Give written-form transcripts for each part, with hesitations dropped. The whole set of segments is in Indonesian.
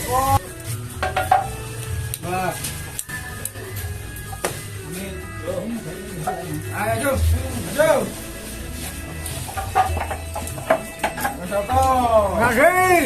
Bah. Ayo, ayo. Nasi.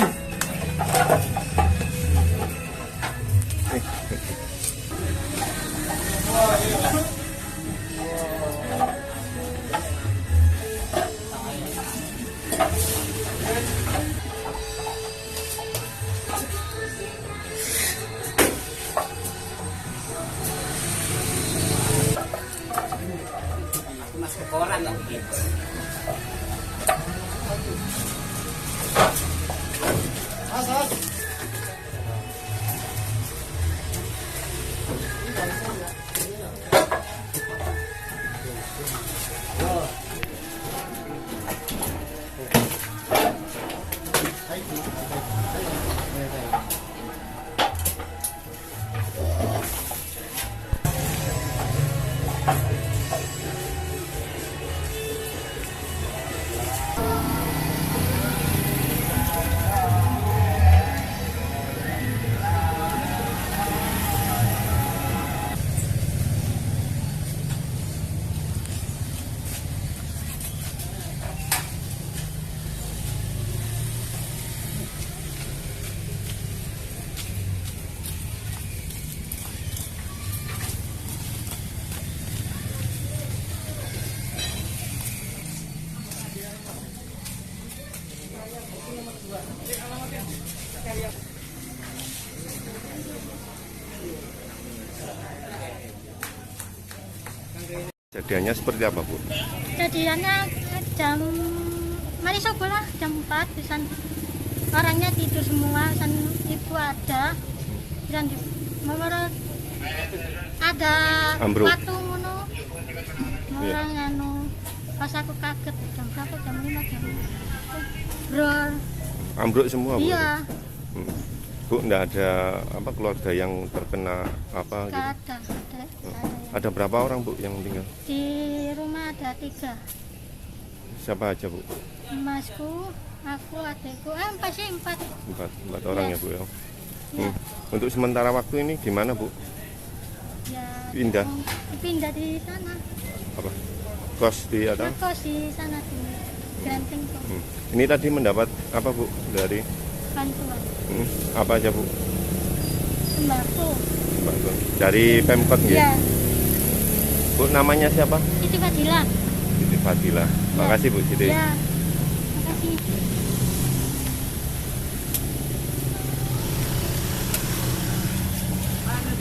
Mas ke koran lah gitu. Mas. Kejadiannya seperti apa, Bu? Kejadiannya jam mari subuh lah, jam 4 pisan orangnya tidur semua, san ibu ada dan menurut ada Ambruk. waktu ngono orang anu pas aku kaget jam berapa, jam 5 jam bro. Ambruk semua, Bu? Iya, Bu, enggak ada apa keluarga yang terkena apa gitu? nggak ada. Ada berapa orang, Bu, yang tinggal? Di rumah ada 3, Siapa aja, Bu? masku, aku, adikku, pasti 4. Empat orang ya, Bu ya. Ya. Untuk sementara waktu ini gimana, Bu? Ya, Pindah? pindah di sana. Apa? Kos di atas? Kos di sana di Granting kok. Ini tadi mendapat apa, Bu, dari Bantuan apa aja, Bu? sembako. Bantuan. Dari Pemkot ya? Iya, Bu, namanya siapa? Siti Fadila. Siti Fadila. Makasih, Bu Siti. Ya, makasih.